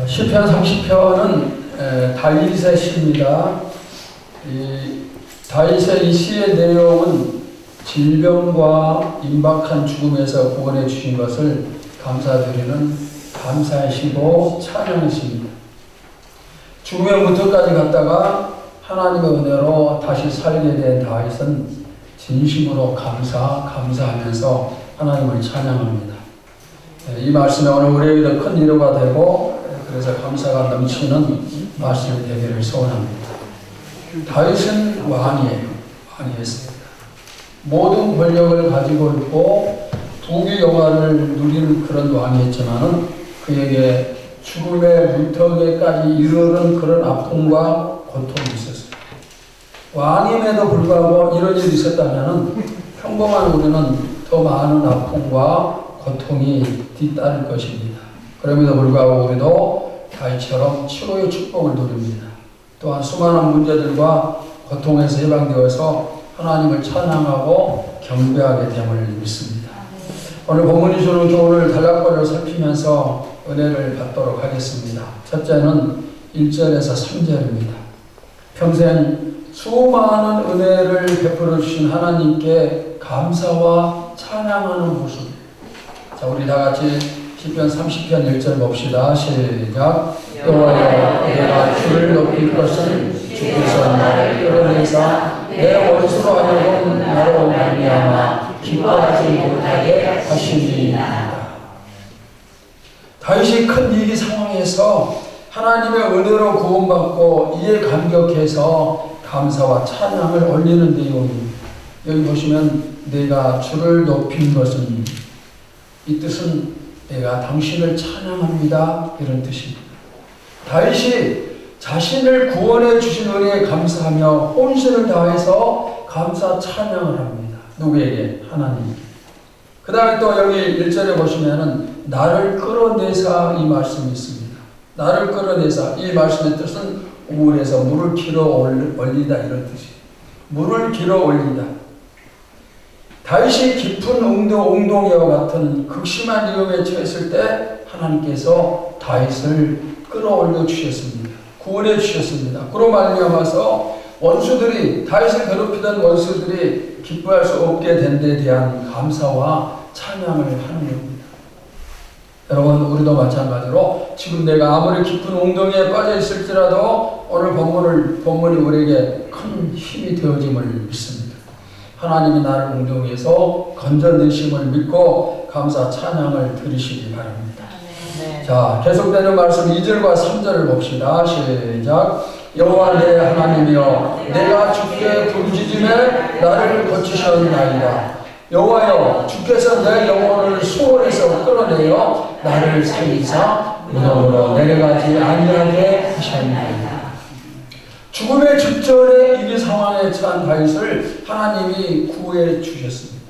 시편 30편은 다윗의 시입니다. 이 다윗의 이 시의 내용은 질병과 임박한 죽음에서 구원해 주신 것을 감사드리는 감사의 시고 찬양의 시입니다. 죽음의 문턱까지 갔다가 하나님의 은혜로 다시 살게 된 다윗은 진심으로 감사하면서 하나님을 찬양합니다. 이 말씀이 오늘 우리에게도 큰 위로가 되고 그래서 감사가 넘치는 말씀이 되기를 소원합니다. 다윗은 왕이었습니다. 모든 권력을 가지고 있고 부귀 영화를 누리는 그런 왕이었지만은 그에게 죽음의 문턱에까지 이르는 그런 아픔과 고통이 있었어요. 왕임에도 불구하고 이런 일이 있었다면은 평범한 우리는 더 많은 아픔과 고통이 뒤따를 것입니다. 그럼에도 불구하고 우리도 다윗처럼 치료의 축복을 누립니다. 또한 수많은 문제들과 고통에서 해방되어서 하나님을 찬양하고 경배하게 됨을 믿습니다. 오늘 본문이 주는 교훈을 단락권을 살피면서 은혜를 받도록 하겠습니다. 첫째는 1절에서 3절입니다. 평생 수많은 은혜를 베풀어 주신 하나님께 감사와 찬양하는 모습. 자, 우리 다 같이 시편 30편 1절 봅시다. 시작. 여호와여, 내가 주를 높일 것은 주께서 나를 끌어내사 내 원수로 하여금 나로 말미암아 기뻐하지 못하게 하시니이다. 다윗이 큰 위기 상황에서 하나님의 은혜로 구원받고 이에 감격해서 감사와 찬양을 올리는 내용입니다. 여기 보시면 내가 주를 높인 것은, 이 뜻은 내가 당신을 찬양합니다, 이런 뜻입니다. 다윗이 자신을 구원해 주신 은혜에 감사하며 혼신을 다해서 감사 찬양을 합니다. 누구에게? 하나님. 그 다음에 또 여기 1절에 보시면은 나를 끌어내사, 이 말씀이 있습니다. 나를 끌어내사, 이 말씀의 뜻은 우물에서 물을 길어 올리다, 이런 뜻이에요. 물을 길어 올리다. 다윗이 깊은 웅덩이와 같은 극심한 위험에 처했을 때 하나님께서 다윗을 끌어올려 주셨습니다. 구원해 주셨습니다. 그로 말미암아서 원수들이, 다윗을 괴롭히던 원수들이 기뻐할 수 없게 된 데 대한 감사와 찬양을 하는 겁니다. 여러분, 우리도 마찬가지로 지금 내가 아무리 깊은 웅덩이에 빠져 있을지라도 오늘 본문이 우리에게 큰 힘이 되어짐을 믿습니다. 하나님이 나를 웅덩이에서 건져내심을 믿고 감사 찬양을 드리시기 바랍니다. 네. 자, 계속되는 말씀 2절과 3절을 봅시다. 시작. 여호와 내 하나님이여, 내가 주께 부르짖음에 나를 고치셨나이다. 여호와여, 주께서 내 영혼을 수월에서 끌어내어 나를 살리사 무덤으로 내려가지 아니하게 하셨나이다. 죽음의 직전에 위기 상황에 처한 다윗을 하나님이 구해 주셨습니다.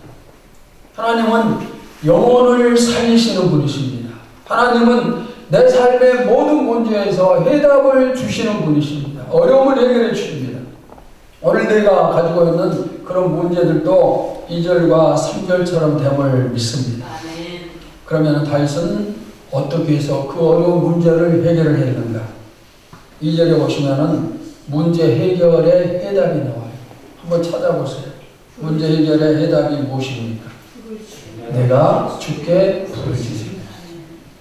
하나님은 영혼을 살리시는 분이십니다. 하나님은 내 삶의 모든 문제에서 해답을 주시는 분이십니다. 어려움을 해결해 주십니다. 오늘 내가 가지고 있는 그런 문제들도 2절과 3절처럼 됨을 믿습니다. 그러면 다윗은 어떻게 해서 그 어려운 문제를 해결을 했는가? 2절에 보시면은 문제 해결의 해답이 나와요. 한번 찾아보세요. 문제 해결의 해답이 무엇입니까? 내가 주께 부르짖습니다.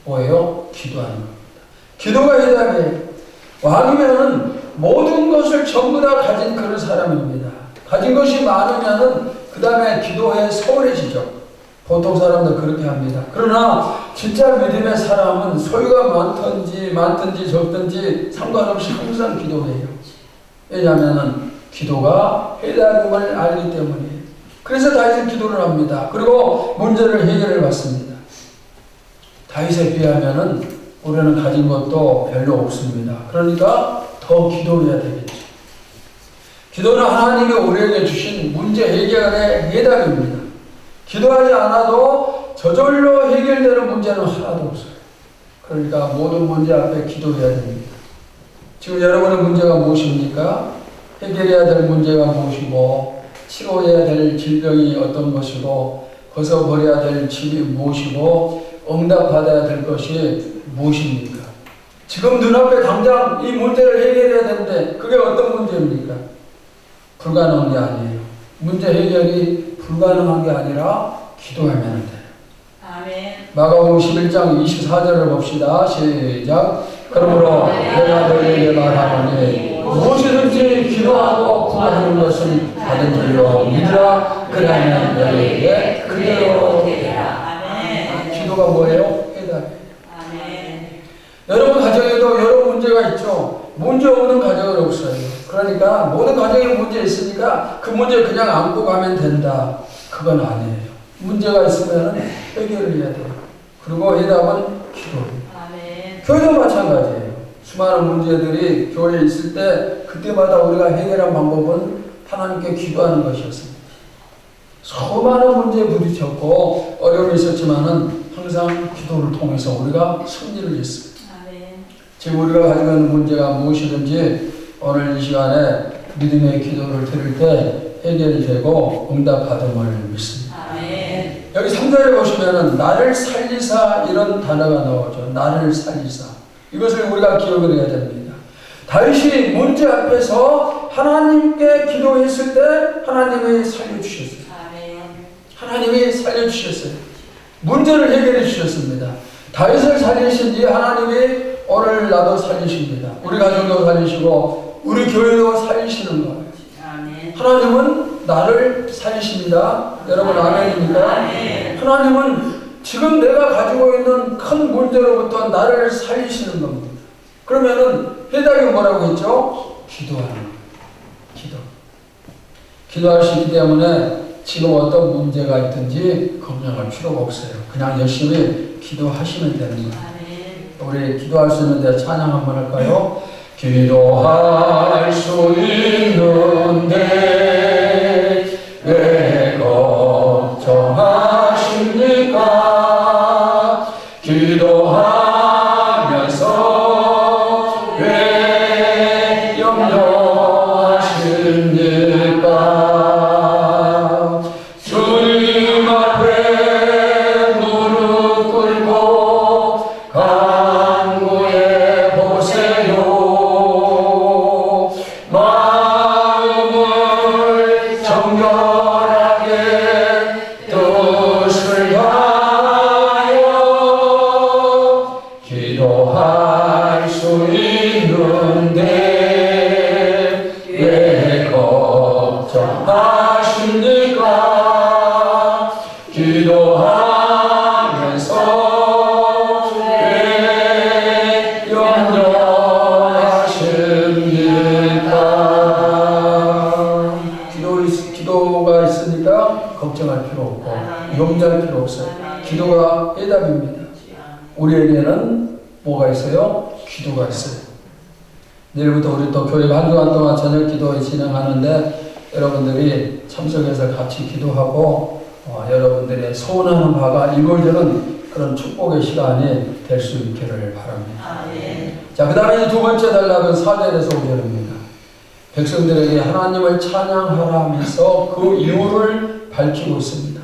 뭐예요? 기도하는 겁니다. 기도가 해답이에요. 왕이면은 모든 것을 전부 다 가진 그런 사람입니다. 가진 것이 많으면은 그 다음에 기도에 소홀해지죠. 보통 사람들 그렇게 합니다. 그러나 진짜 믿음의 사람은 소유가 많든지 적든지 상관없이 항상 기도해요. 왜냐하면 기도가 해답임을 알기 때문이에요. 그래서 다윗은 기도를 합니다. 그리고 문제를 해결해 봤습니다. 다윗에 비하면은 우리는 가진 것도 별로 없습니다. 그러니까 더 기도해야 되겠죠. 기도는 하나님이 우리에게 주신 문제 해결의 해답입니다. 기도하지 않아도 저절로 해결되는 문제는 하나도 없어요. 그러니까 모든 문제 앞에 기도해야 됩니다. 지금 여러분의 문제가 무엇입니까? 해결해야 될 문제가 무엇이고, 치료해야 될 질병이 어떤 것이고, 벗어버려야 될 짐이 무엇이고, 응답받아야 될 것이 무엇입니까? 지금 눈앞에 당장 이 문제를 해결해야 되는데 그게 어떤 문제입니까? 불가능한 게 아니에요. 문제 해결이 불가능한 게 아니라 기도하면 돼요. 아멘. 마가복음 11장 24절을 봅시다. 시작. 그러므로 내가 너희에게 말하노니 무엇이든지 기도하고 구하는 것은 받은 줄로 믿으라. 그러면 너희에게 그대로 되리라. 아멘. 기도가 뭐예요? 해답이에요. 아멘. 여러분 가정에도 여러 문제가 있죠. 문제 없는 가정은 없어요. 그러니까 모든 가정에 문제 있으니까 그 문제 그냥 안고 가면 된다. 그건 아니에요. 문제가 있으면 해결을 해야 돼요. 그리고 해답은 기도예요. 아멘. 교회도 마찬가지예요. 수많은 문제들이 교회에 있을 때 그때마다 우리가 해결한 방법은 하나님께 기도하는 것이었습니다. 수많은 문제에 부딪혔고 어려움이 있었지만은 항상 기도를 통해서 우리가 승리를 했습니다. 아멘. 지금 우리가 가지고 있는 문제가 무엇이든지 오늘 이 시간에 믿음의 기도를 드릴 때 해결이 되고 응답받음을 믿습니다. 아멘. 여기 3절에 보시면은 나를 살리사 이런 단어가 나오죠. 나를 살리사. 이것을 우리가 기억을 해야 됩니다. 다윗이 문제 앞에서 하나님께 기도했을 때 하나님이 살려주셨어요. 아멘. 하나님이 살려주셨어요. 문제를 해결해 주셨습니다. 다윗을 살리신 뒤 하나님이 오늘 나도 살리십니다. 우리 가정도 살리시고 우리 교회도 살리시는 거예요. 아멘. 하나님은 나를 살리십니다. 여러분 아멘입니까? 아멘. 하나님은 지금 내가 가지고 있는 큰 문제로부터 나를 살리시는 겁니다. 그러면은 해답이 뭐라고 했죠? 기도하는 거예요. 기도. 기도할 수 있기 때문에 지금 어떤 문제가 있든지 걱정할 필요가 없어요. 그냥 열심히 기도하시면 되는 거예요. 아멘. 우리 기도할 수 있는데 찬양 한번 할까요? 기도할 수 있는데 왜 걱정하십니까? 기도하면서 왜 염려하십니까? 주님 앞에 무릎 꿇고 간구해 보세요. 마음을 정결하게 뜻을 다하여 기도할 수 있는데 왜 걱정하십니까? 기도하면서 왜 염려하십니까? 기도가 있으니까 걱정할 필요 없고 염려할 필요 없어요. 기도가 해답입니다. 우리에게는 뭐가 있어요? 기도가 있어요. 내일부터 우리 또 교회가 한 주간 동안 저녁 기도회 진행하는데 여러분들이 참석해서 같이 기도하고 여러분들의 소원하는 바가 이루어지는 그런 축복의 시간이 될 수 있기를 바랍니다. 아멘. 자, 그 다음에 두 번째 단락은 4절에서 5절입니다. 백성들에게 하나님을 찬양하라 하면서 그 이유를 밝히고 있습니다.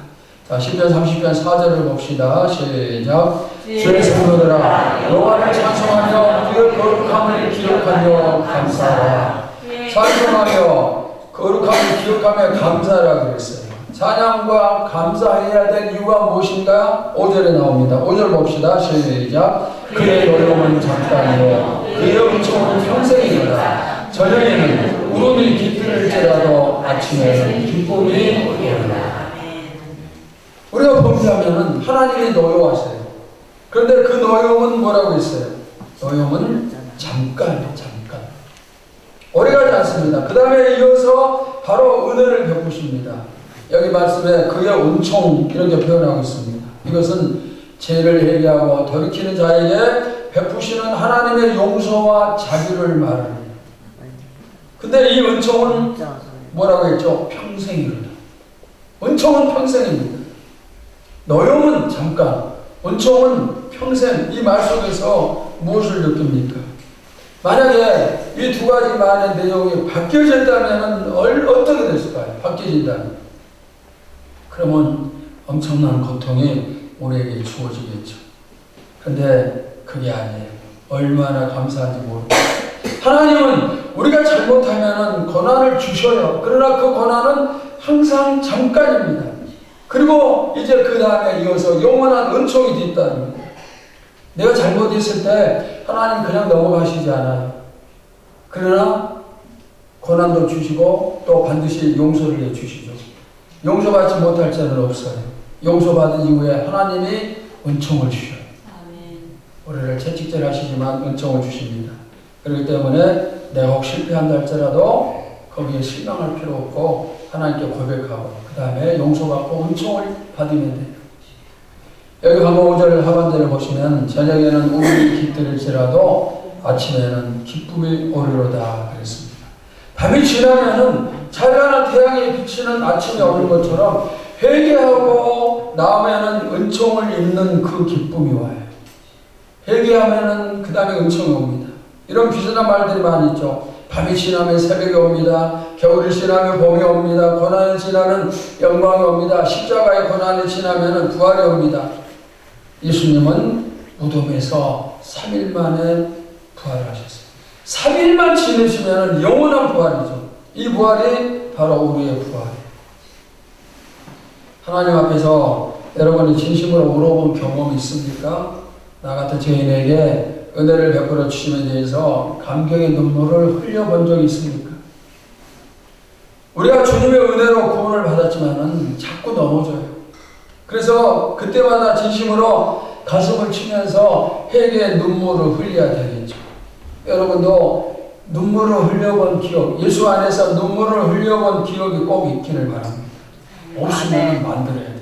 자, 10편 30편 4절을 봅시다. 시작. 주의 성도들아 여호와를 찬송하며 그의 거룩함을 기억하며 감사하라. 찬송하며 거룩함을 기억하며 감사하라 그랬어요. 찬양과 감사해야 될 이유가 무엇인가? 5절에 나옵니다. 5절 봅시다. 시작. 그의 노력은 잠깐이요 그의 은총은 평생이로다. 저녁에는 울음이 깃들을지라도 아침에는 기쁨이 오리라. 우리가 범죄하면은 하나님이 노여하세요. 그런데 그 노여움은 뭐라고 했어요? 노여움은 잠깐. 오래가지 않습니다. 그 다음에 이어서 바로 은혜를 베푸십니다. 여기 말씀에 그의 은총 이렇게 표현하고 있습니다. 이것은 죄를 회개하고 돌이키는 자에게 베푸시는 하나님의 용서와 자비를 말합니다. 근데 이 은총은 뭐라고 했죠? 평생이로다. 은총은 평생입니다. 노여움은 잠깐, 은총은 평생. 이 말 속에서 무엇을 느낍니까? 만약에 이 두 가지 말의 내용이 바뀌어졌다면 어떻게 됐을까요? 바뀌어진다면. 그러면 엄청난 고통이 우리에게 주어지겠죠. 근데 그게 아니에요. 얼마나 감사한지 모릅니다. 하나님은 우리가 잘못하면 고난을 주셔요. 그러나 그 고난은 항상 잠깐입니다. 그리고 이제 그 다음에 이어서 영원한 은총이 뒤따릅니다. 내가 잘못했을 때 하나님 그냥 넘어가시지 않아요. 그러나 고난도 주시고 또 반드시 용서를 해주시죠. 용서받지 못할 자는 없어요. 용서받은 이후에 하나님이 은총을 주셔요. 우리를 채찍질 하시지만 은총을 주십니다. 그렇기 때문에 내가 혹 실패한다 할지라도 거기에 실망할 필요 없고 하나님께 고백하고 그 다음에 용서받고 은총을 받으면 돼요. 여기 방금 5절 하반절을 보시면 저녁에는 우물이 깃들일지라도 아침에는 기쁨이 오리로다 그랬습니다. 밤이 지나면은 찬란한 태양이 비치는 아침이 오는 것처럼 회개하고 나오면은 은총을 입는 그 기쁨이 와요. 회개하면은 그 다음에 은총이 옵니다. 이런 비슷한 말들이 많이 있죠. 밤이 지나면 새벽이 옵니다. 겨울이 지나면 봄이 옵니다. 고난이 지나면 영광이 옵니다. 십자가의 고난이 지나면 부활이 옵니다. 예수님은 무덤에서 3일 만에 부활을 하셨어요. 3일만 지내시면 영원한 부활이죠. 이 부활이 바로 우리의 부활이에요. 하나님 앞에서 여러분이 진심으로 물어본 경험이 있습니까? 나 같은 죄인에게 은혜를 베풀어 주심에 대해서 감격의 눈물을 흘려본 적이 있습니까? 우리가 주님의 은혜로 구원을 받았지만은 자꾸 넘어져요. 그래서 그때마다 진심으로 가슴을 치면서 회개의 눈물을 흘려야 되겠죠. 여러분도 눈물을 흘려본 기억, 예수 안에서 눈물을 흘려본 기억이 꼭 있기를 바랍니다. 없으면 만들어야 돼요.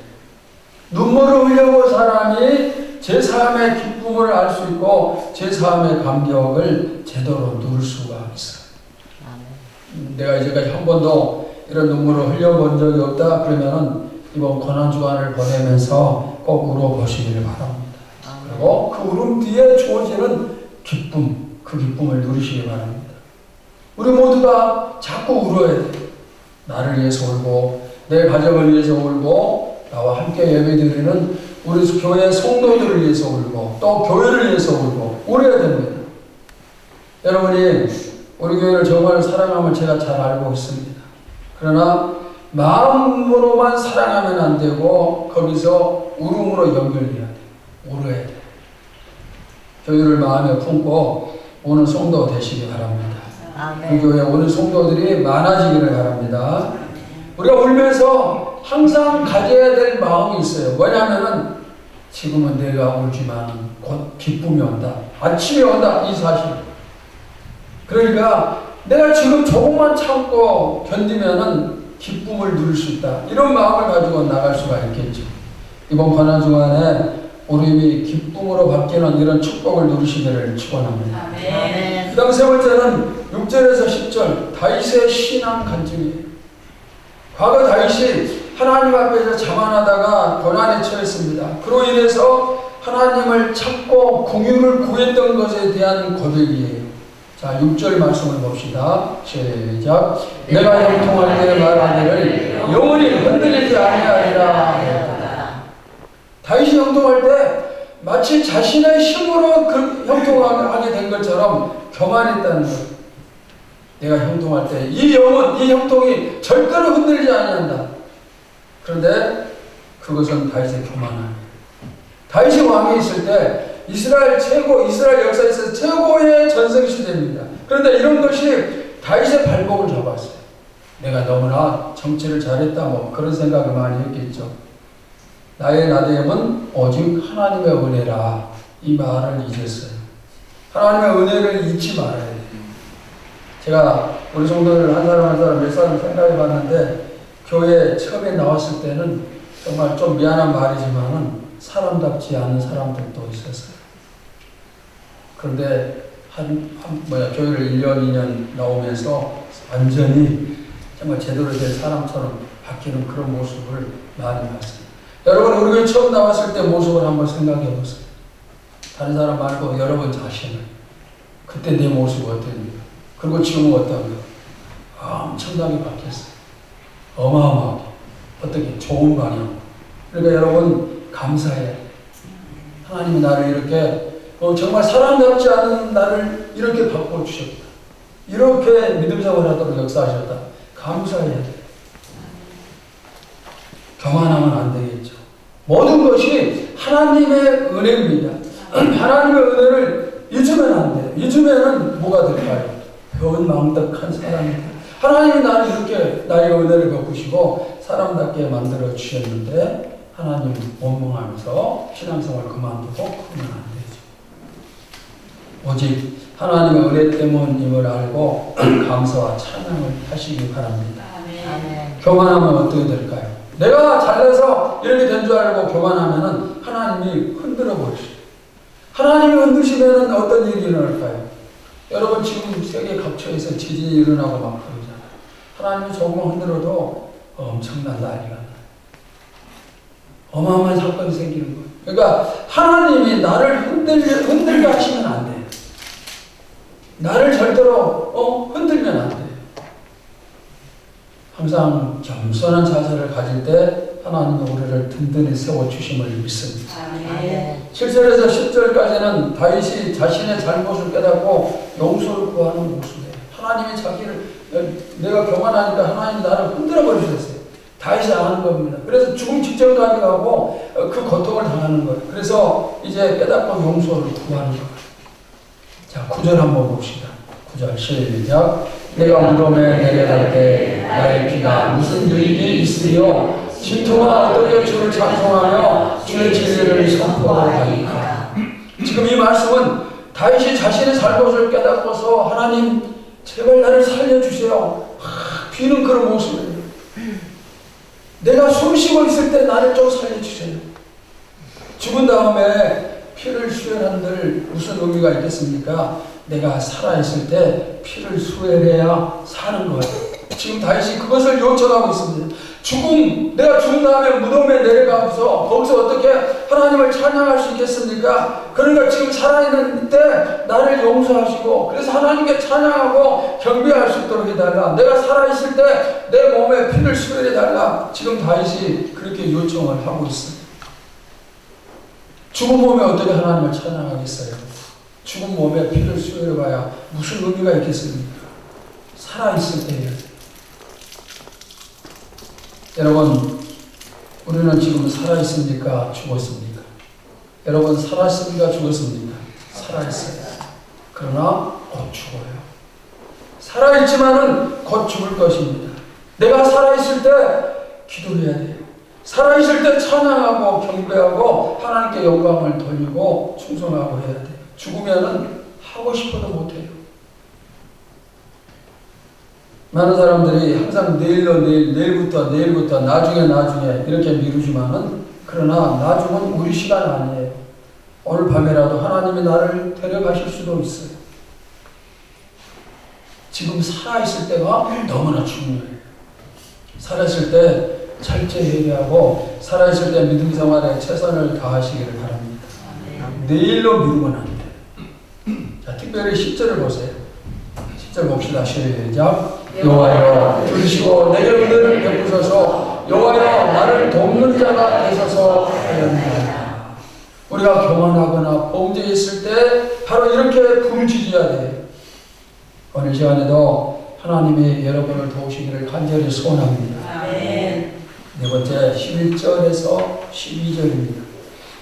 눈물을 흘려본 사람이 제3의 기쁨을 알 수 있고 제3의 감격을 제대로 누릴 수가 있어요. 내가 이제까지 한 번도 이런 눈물을 흘려본 적이 없다 그러면은 이번 고난주간을 보내면서 꼭 울어보시기를 바랍니다. 그리고 그 울음 뒤에 주어지는 기쁨, 그 기쁨을 누리시기 바랍니다. 우리 모두가 자꾸 울어야 돼요. 나를 위해서 울고 내 가정을 위해서 울고 나와 함께 예배드리는 우리 교회 성도들을 위해서 울고 또 교회를 위해서 울고 울어야 됩니다. 여러분이 우리 교회를 정말 사랑함을 제가 잘 알고 있습니다. 그러나 마음으로만 사랑하면 안 되고 거기서 울음으로 연결돼야 돼요. 울어야 돼요. 교회를 마음에 품고 오는 성도 되시기 바랍니다. 그 교회에 오는 성도들이 많아지기를 바랍니다. 우리가 울면서 항상 가져야 될 마음이 있어요. 뭐냐면은 지금은 내가 울지만 곧 기쁨이 온다. 아침이 온다. 이 사실. 그러니까 내가 지금 조금만 참고 견디면은 기쁨을 누릴 수 있다. 이런 마음을 가지고 나갈 수가 있겠죠. 이번 고난주간에 우리 기쁨으로 바뀌는 이런 축복을 누리시기를 축원합니다. 그 다음 세 번째는 6절에서 10절 다윗의 신앙 간증이에요. 과거 다윗이 하나님 앞에서 자만하다가 고난에 처했습니다. 그로 인해서 하나님을 찾고 긍휼을 구했던 것에 대한 고백이에요. 자, 6절 말씀을 봅시다. 시작. 내가 형통할 때 말하기를 영원히 흔들리지 아니하리라. 다윗이 형통할 때 마치 자신의 힘으로 그 형통하게 된 것처럼 교만했다는 것. 내가 형통할 때 이 영혼, 이 형통이 절대로 흔들리지 아니한다. 그런데 그것은 다윗의 교만함이에요. 다윗이 왕이 있을 때 이스라엘 역사에서 최고의 전성시대입니다. 그런데 이런 것이 다윗의 발목을 잡았어요. 내가 너무나 정치를 잘했다 뭐 그런 생각을 많이 했겠죠. 나의 나됨은 오직 하나님의 은혜라. 이 말을 잊었어요. 하나님의 은혜를 잊지 말아야 돼요. 제가 우리 성도들 한 사람 한 사람 몇 사람 생각해 봤는데 교회에 처음에 나왔을 때는 정말 좀 미안한 말이지만은 사람답지 않은 사람들도 있었어요. 그런데 교회를 1년, 2년 나오면서 완전히 정말 제대로 된 사람처럼 바뀌는 그런 모습을 많이 봤어요. 여러분, 우리 교회 처음 나왔을 때 모습을 한번 생각해 보세요. 다른 사람 말고 여러분 자신을. 그때 내 모습이 어땠는가? 그리고 지금은 어떤가? 엄청나게 바뀌었어요. 어마어마하게. 어떻게? 좋은 방향. 그러니까 여러분, 감사해요. 하나님이 나를 이렇게 정말 사람답지 않은 나를 이렇게 바꿔주셨다. 이렇게 믿음 생활하도록 역사하셨다. 감사해야 돼. 교만하면 안 되겠죠. 모든 것이 하나님의 은혜입니다. 하나님의 은혜를 잊으면 안 돼요. 잊으면 뭐가 될까요? 변망덕한 사람이 돼요. 하나님이 나를 이렇게 나의 은혜를 베푸시고 사람답게 만들어 주셨는데 하나님 원망하면서 신앙생활 그만두고 그러면 안 되죠. 오직 하나님의 은혜 때문임을 알고 감사와 찬양을 하시기 바랍니다. 아멘. 교만하면 어떻게 될까요? 내가 잘나서 이렇게 된 줄 알고 교만하면은 하나님이 흔들어 버리시죠. 하나님이 흔드시면은 어떤 일이 일어날까요? 여러분 지금 세계 각처에서 지진이 일어나고 막 그러잖아요. 하나님이 조금만 흔들어도 엄청난 난리가 나요. 어마어마한 사건이 생기는 거예요. 그러니까 하나님이 나를 흔들게 하시면 안 돼요. 나를 절대로 흔들면 안 돼요. 항상 겸손한 자세를 가질 때 하나님이 우리를 든든히 세워주심을 믿습니다. 아멘. 7절에서 10절까지는 다윗이 자신의 잘못을 깨닫고 용서를 구하는 모습이에요. 하나님이 자기를 내가 교만하니까 하나님이 나를 흔들어 버리셨어요. 다윗이 아는 겁니다. 그래서 죽음 직전까지 가고 그 고통을 당하는 거예요. 그래서 이제 깨닫고 용서를 구하는 거예요. 자, 9절 한번 봅시다. 9절 시작. 내가 무덤에 내려갈 때 나의 피가 무슨 유익이 있으며 진토가 어떻게 주를 찬송하며 주의 진리를 선포하리까. 지금 이 말씀은 다윗이 자신의 잘못을 깨닫고서 하나님 제발 나를 살려주세요. 비는 그런 모습이에요. 내가 숨 쉬고 있을 때 나를 좀 살려주세요. 죽은 다음에 피를 수혈한들 무슨 의미가 있겠습니까? 내가 살아있을 때 피를 수혈해야 사는 거예요. 지금 다윗이 그것을 요청하고 있습니다. 내가 죽은 다음에 무덤에 내려가서 거기서 어떻게 하나님을 찬양할 수 있겠습니까? 그러니까 지금 살아있는 때 나를 용서하시고 그래서 하나님께 찬양하고 경배할 수 있도록 해달라. 내가 살아있을 때 내 몸에 피를 수혈해달라. 지금 다윗이 그렇게 요청을 하고 있습니다. 죽은 몸에 어떻게 하나님을 찬양하겠어요? 죽은 몸에 피를 수혈해봐야 무슨 의미가 있겠습니까? 살아있을 때예요. 여러분, 우리는 지금 살아있습니까? 죽었습니까? 여러분, 살아있습니까? 죽었습니까? 살아있어요. 그러나 곧 죽어요. 살아있지만은 곧 죽을 것입니다. 내가 살아있을 때 기도해야 돼요. 살아있을 때 찬양하고 경배하고 하나님께 영광을 돌리고 충성하고 해야 돼요. 죽으면은 하고 싶어도 못해요. 많은 사람들이 항상 내일부터, 나중에 이렇게 미루지만은 그러나 나중은 우리 시간 아니에요. 오늘 밤에라도 하나님이 나를 데려가실 수도 있어요. 지금 살아있을 때가 너무나 중요해요. 살아있을 때 철저히 회개하고 살아있을 때 믿음 생활에 최선을 다하시기를 바랍니다. 내일로 미루면 안 돼요. 자, 특별히 10절을 보세요. 10절 봅시다. 시작. 여호와여 들으시고 내게 은혜를 베푸소서. 여호와여 나를 돕는 자가 되소서 하였나이다. 우리가 교만하거나 범죄했을 때 바로 이렇게 부르짖어야 돼요. 오늘 시간에도 하나님이 여러분을 도우시기를 간절히 소원합니다. 아멘. 네 번째 11절에서 12절입니다.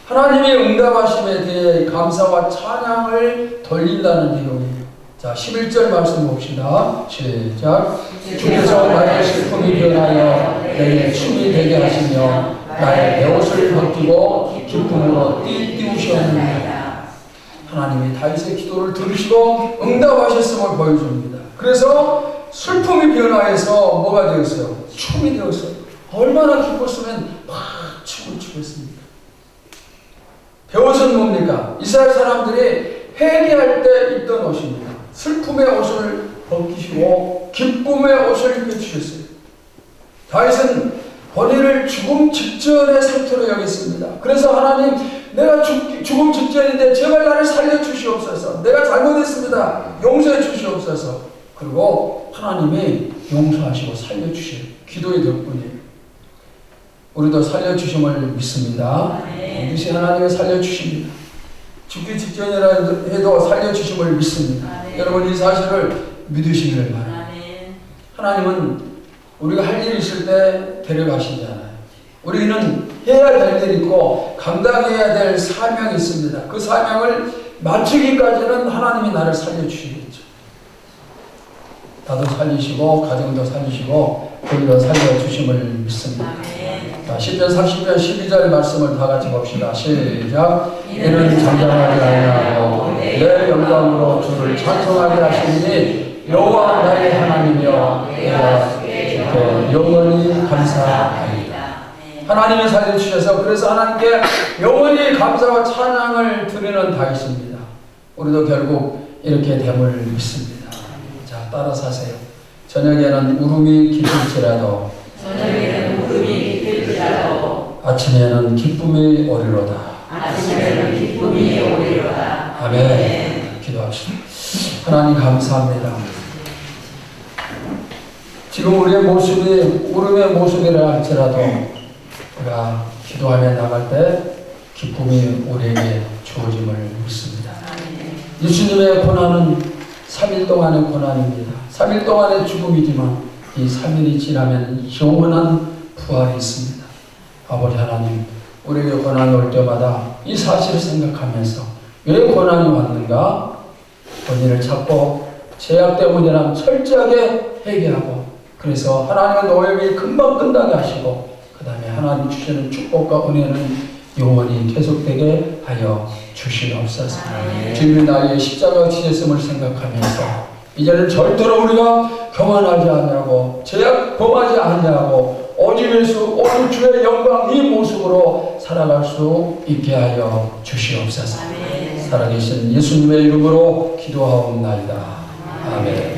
하나님의 응답하심에 대해 감사와 찬양을 돌린다는 내용이에요. 자, 11절 말씀 봅시다. 시작. 주께서 나의 슬픔이 변하여 내게 춤이 되게 하시며 나의 베옷을 벗기고 기쁨으로 띠띠우셨느니라. 하나님이 다윗의 기도를 들으시고 응답하셨음을 보여줍니다. 그래서 슬픔이 변화해서 뭐가 되었어요? 춤이 되었어요. 얼마나 기뻤으면 막 춤을 추겠습니까? 베옷은 뭡니까? 이스라엘 사람들이 회개할 때 입던 옷입니다. 슬픔의 옷을 벗기시고 기쁨의 옷을 입혀주셨어요. 다윗은 본인을 죽음 직전의 상태로 여겼습니다. 그래서 하나님, 내가 죽음 직전인데 제발 나를 살려주시옵소서. 내가 잘못했습니다. 용서해 주시옵소서. 그리고 하나님이 용서하시고 살려주신 기도의 덕분이에요. 우리도 살려주심을 믿습니다. 반드시 하나님이 살려주십니다. 죽기 직전이라 해도 살려주심을 믿습니다. 아멘. 여러분 이 사실을 믿으시길 바랍니다. 아멘. 하나님은 우리가 할 일이 있을 때 데려가시잖아요. 우리는 해야 될 일이 있고 감당해야 될 사명이 있습니다. 그 사명을 마치기까지는 하나님이 나를 살려주시겠죠. 나도 살리시고 가정도 살리시고 우리도 살려주심을 믿습니다. 아멘. 자, 10편 30편 12절 말씀을 다 같이 봅시다. 시작. 이는 잠잠하지 아니하고 내 영광으로 주를 찬송하게 하시니 여호와 나의 하나님이여 내가 주께 영원히 감사하리이다. 하나님이 살려주셔서 그래서 하나님께 영원히 감사와 찬양을 드리는 다윗입니다. 우리도 결국 이렇게 됨을 믿습니다. 자, 따라서 하세요. 저녁에는 울음이 기쁠지라도 저녁에는 울음이 기쁠지라도 아침에는 기쁨이 오리로다. 아침에는 기쁨이 오리로다. 아멘. 기도합시다. 하나님 감사합니다. 지금 우리의 모습이 울음의 모습이라 할지라도 우리가 기도하며 나갈 때 기쁨이 우리에게 주어짐을 믿습니다. 예수님의 고난은 3일 동안의 고난입니다. 3일 동안의 죽음이지만 이 3일이 지나면 영원한 부활이 있습니다. 아버지 하나님, 우리에게 고난이 올 때마다 이 사실을 생각하면서 왜 고난이 왔는가? 원인을 찾고 죄악 때문이란 철저하게 회개하고 그래서 하나님의 노임이 금방 끝나게 하시고 그 다음에 하나님 주시는 축복과 은혜는 영원히 계속되게 하여 주시옵소서. 주님이 나의 십자가 지셨음을 생각하면서 이제는 절대로 우리가 교만하지 않냐고 죄악 범하지 않냐고 오직 예수 오직 주의 영광 이 모습으로 살아갈 수 있게 하여 주시옵소서. 살아계신 예수님의 이름으로 기도하옵나이다. 아멘.